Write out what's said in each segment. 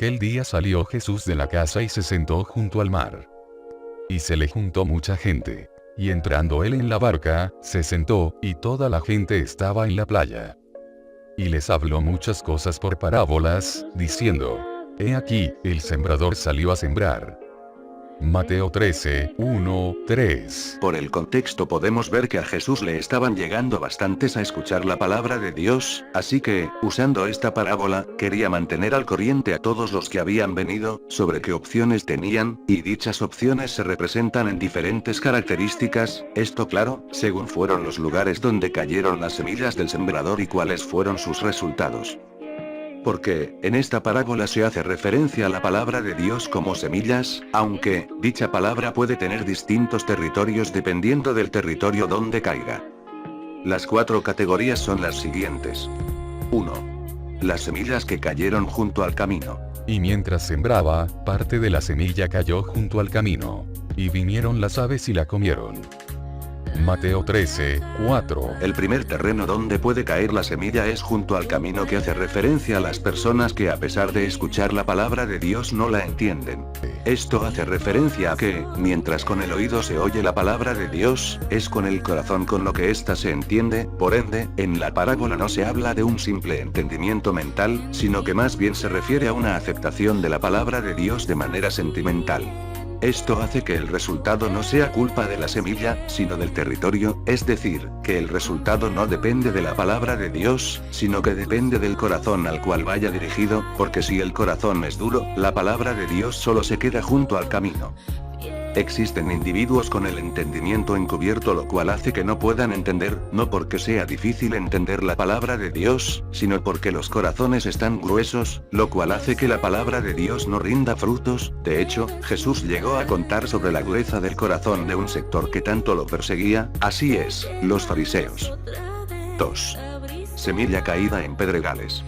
Aquel día salió Jesús de la casa y se sentó junto al mar. Y se le juntó mucha gente. Y entrando él en la barca, se sentó, y toda la gente estaba en la playa. Y les habló muchas cosas por parábolas, diciendo: He aquí, el sembrador salió a sembrar. Mateo 13, 1, 3. Por el contexto podemos ver que a Jesús le estaban llegando bastantes a escuchar la palabra de Dios, así que, usando esta parábola, quería mantener al corriente a todos los que habían venido, sobre qué opciones tenían, y dichas opciones se representan en diferentes características, esto claro, según fueron los lugares donde cayeron las semillas del sembrador y cuáles fueron sus resultados. Porque, en esta parábola se hace referencia a la palabra de Dios como semillas, aunque, dicha palabra puede tener distintos territorios dependiendo del territorio donde caiga. Las 4 categorías son las siguientes. 1. Las semillas que cayeron junto al camino. Y mientras sembraba, parte de la semilla cayó junto al camino. Y vinieron las aves y la comieron. Mateo 13, 4. El primer terreno donde puede caer la semilla es junto al camino, que hace referencia a las personas que a pesar de escuchar la palabra de Dios no la entienden. Esto hace referencia a que, mientras con el oído se oye la palabra de Dios, es con el corazón con lo que ésta se entiende, por ende, en la parábola no se habla de un simple entendimiento mental, sino que más bien se refiere a una aceptación de la palabra de Dios de manera sentimental. Esto hace que el resultado no sea culpa de la semilla, sino del territorio, es decir, que el resultado no depende de la palabra de Dios, sino que depende del corazón al cual vaya dirigido, porque si el corazón es duro, la palabra de Dios solo se queda junto al camino. Existen individuos con el entendimiento encubierto, lo cual hace que no puedan entender, no porque sea difícil entender la palabra de Dios, sino porque los corazones están gruesos, lo cual hace que la palabra de Dios no rinda frutos. De hecho, Jesús llegó a contar sobre la dureza del corazón de un sector que tanto lo perseguía, así es, los fariseos. 2. Semilla caída en pedregales.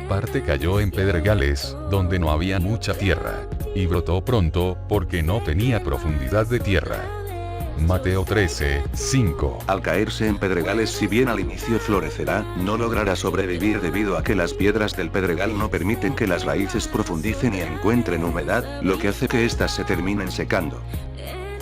Parte cayó en pedregales, donde no había mucha tierra. Y brotó pronto, porque no tenía profundidad de tierra. Mateo 13, 5. Al caerse en pedregales, si bien al inicio florecerá, no logrará sobrevivir debido a que las piedras del pedregal no permiten que las raíces profundicen y encuentren humedad, lo que hace que éstas se terminen secando.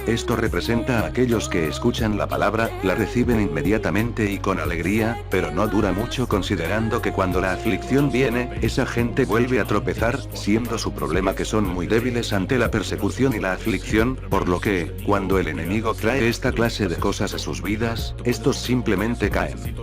Esto representa a aquellos que escuchan la palabra, la reciben inmediatamente y con alegría, pero no dura mucho, considerando que cuando la aflicción viene, esa gente vuelve a tropezar, siendo su problema que son muy débiles ante la persecución y la aflicción, por lo que, cuando el enemigo trae esta clase de cosas a sus vidas, estos simplemente caen.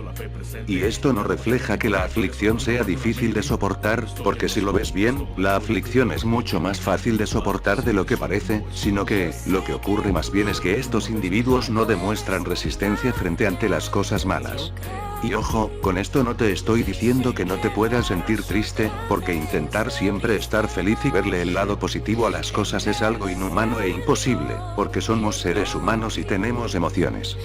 Y esto no refleja que la aflicción sea difícil de soportar, porque si lo ves bien, la aflicción es mucho más fácil de soportar de lo que parece, sino que, lo que ocurre más bien es que estos individuos no demuestran resistencia frente ante las cosas malas. Y ojo, con esto no te estoy diciendo que no te puedas sentir triste, porque intentar siempre estar feliz y verle el lado positivo a las cosas es algo inhumano e imposible, porque somos seres humanos y tenemos emociones.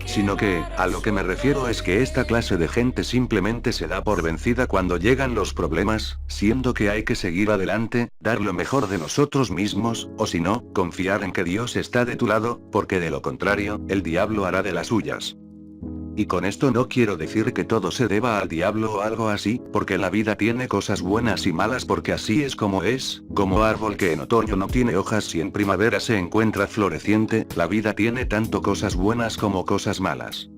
Sino que, a lo que me refiero es que esta clase de gente simplemente se da por vencida cuando llegan los problemas, siendo que hay que seguir adelante, dar lo mejor de nosotros mismos, o si no, confiar en que Dios está de tu lado, porque de lo contrario, el diablo hará de las suyas. Y con esto no quiero decir que todo se deba al diablo o algo así, porque la vida tiene cosas buenas y malas, porque así es como es, como árbol que en otoño no tiene hojas y en primavera se encuentra floreciente, la vida tiene tanto cosas buenas como cosas malas.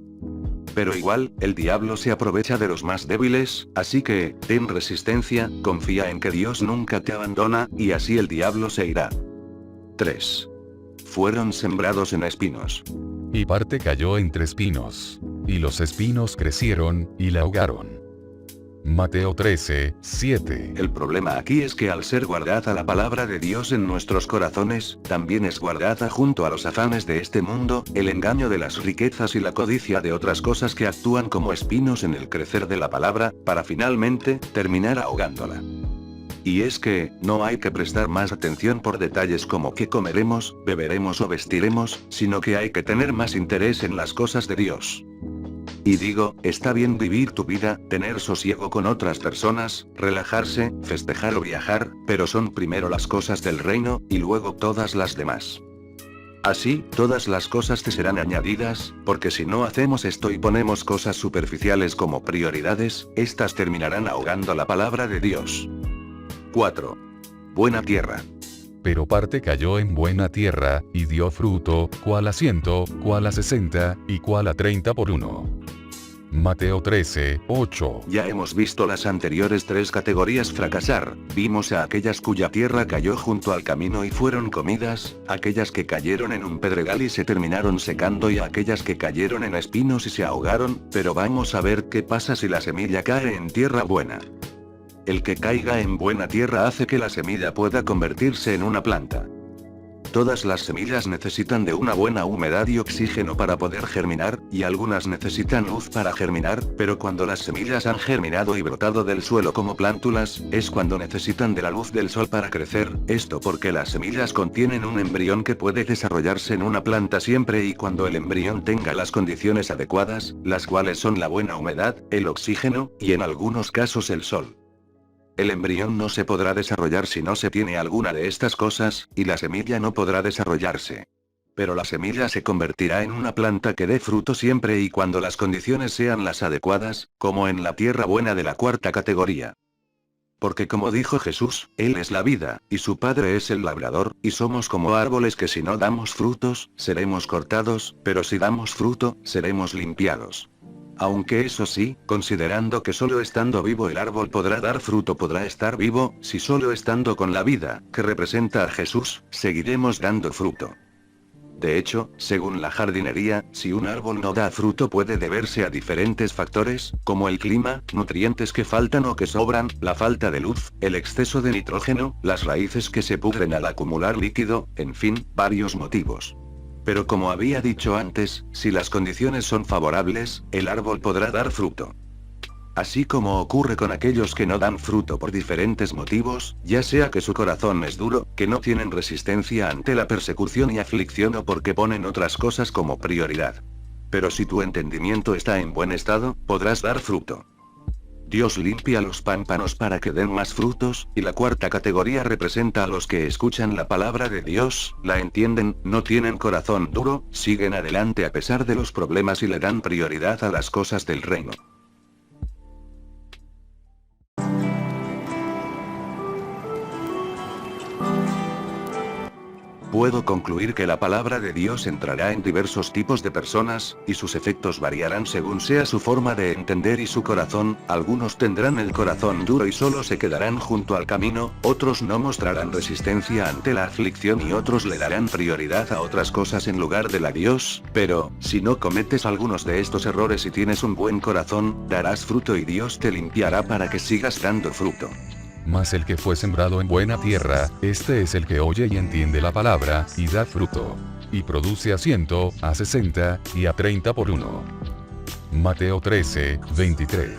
Pero igual, el diablo se aprovecha de los más débiles, así que, ten resistencia, confía en que Dios nunca te abandona, y así el diablo se irá. 3. Fueron sembrados en espinos. Y parte cayó entre espinos. Y los espinos crecieron, y la ahogaron. Mateo 13, 7. El problema aquí es que al ser guardada la palabra de Dios en nuestros corazones, también es guardada junto a los afanes de este mundo, el engaño de las riquezas y la codicia de otras cosas que actúan como espinos en el crecer de la palabra, para finalmente, terminar ahogándola. Y es que, no hay que prestar más atención por detalles como qué comeremos, beberemos o vestiremos, sino que hay que tener más interés en las cosas de Dios. Y digo, está bien vivir tu vida, tener sosiego con otras personas, relajarse, festejar o viajar, pero son primero las cosas del reino, y luego todas las demás. Así, todas las cosas te serán añadidas, porque si no hacemos esto y ponemos cosas superficiales como prioridades, estas terminarán ahogando la palabra de Dios. 4. buena tierra. Pero parte cayó en buena tierra, y dio fruto, cual a 100, cual a 60, y cual a 30 por uno. Mateo 13, 8. Ya hemos visto las anteriores tres categorías fracasar. Vimos a aquellas cuya tierra cayó junto al camino y fueron comidas, aquellas que cayeron en un pedregal y se terminaron secando y aquellas que cayeron en espinos y se ahogaron, pero vamos a ver qué pasa si la semilla cae en tierra buena. El que caiga en buena tierra hace que la semilla pueda convertirse en una planta. Todas las semillas necesitan de una buena humedad y oxígeno para poder germinar, y algunas necesitan luz para germinar, pero cuando las semillas han germinado y brotado del suelo como plántulas, es cuando necesitan de la luz del sol para crecer, esto porque las semillas contienen un embrión que puede desarrollarse en una planta siempre y cuando el embrión tenga las condiciones adecuadas, las cuales son la buena humedad, el oxígeno, y en algunos casos el sol. El embrión no se podrá desarrollar si no se tiene alguna de estas cosas, y la semilla no podrá desarrollarse. Pero la semilla se convertirá en una planta que dé fruto siempre y cuando las condiciones sean las adecuadas, como en la tierra buena de la cuarta categoría. Porque como dijo Jesús, Él es la vida, y su Padre es el labrador, y somos como árboles que si no damos frutos, seremos cortados, pero si damos fruto, seremos limpiados. Aunque eso sí, considerando que solo estando vivo el árbol podrá dar fruto, podrá estar vivo, si solo estando con la vida, que representa a Jesús, seguiremos dando fruto. De hecho, según la jardinería, si un árbol no da fruto puede deberse a diferentes factores, como el clima, nutrientes que faltan o que sobran, la falta de luz, el exceso de nitrógeno, las raíces que se pudren al acumular líquido, en fin, varios motivos. Pero como había dicho antes, si las condiciones son favorables, el árbol podrá dar fruto. Así como ocurre con aquellos que no dan fruto por diferentes motivos, ya sea que su corazón es duro, que no tienen resistencia ante la persecución y aflicción o porque ponen otras cosas como prioridad. Pero si tu entendimiento está en buen estado, podrás dar fruto. Dios limpia los pámpanos para que den más frutos, y la cuarta categoría representa a los que escuchan la palabra de Dios, la entienden, no tienen corazón duro, siguen adelante a pesar de los problemas y le dan prioridad a las cosas del reino. Puedo concluir que la palabra de Dios entrará en diversos tipos de personas, y sus efectos variarán según sea su forma de entender y su corazón. Algunos tendrán el corazón duro y solo se quedarán junto al camino, otros no mostrarán resistencia ante la aflicción y otros le darán prioridad a otras cosas en lugar de la Dios, pero, si no cometes algunos de estos errores y tienes un buen corazón, darás fruto y Dios te limpiará para que sigas dando fruto. Mas el que fue sembrado en buena tierra, este es el que oye y entiende la palabra, y da fruto. Y produce a 100, a 60, y a 30 por uno. Mateo 13, 23.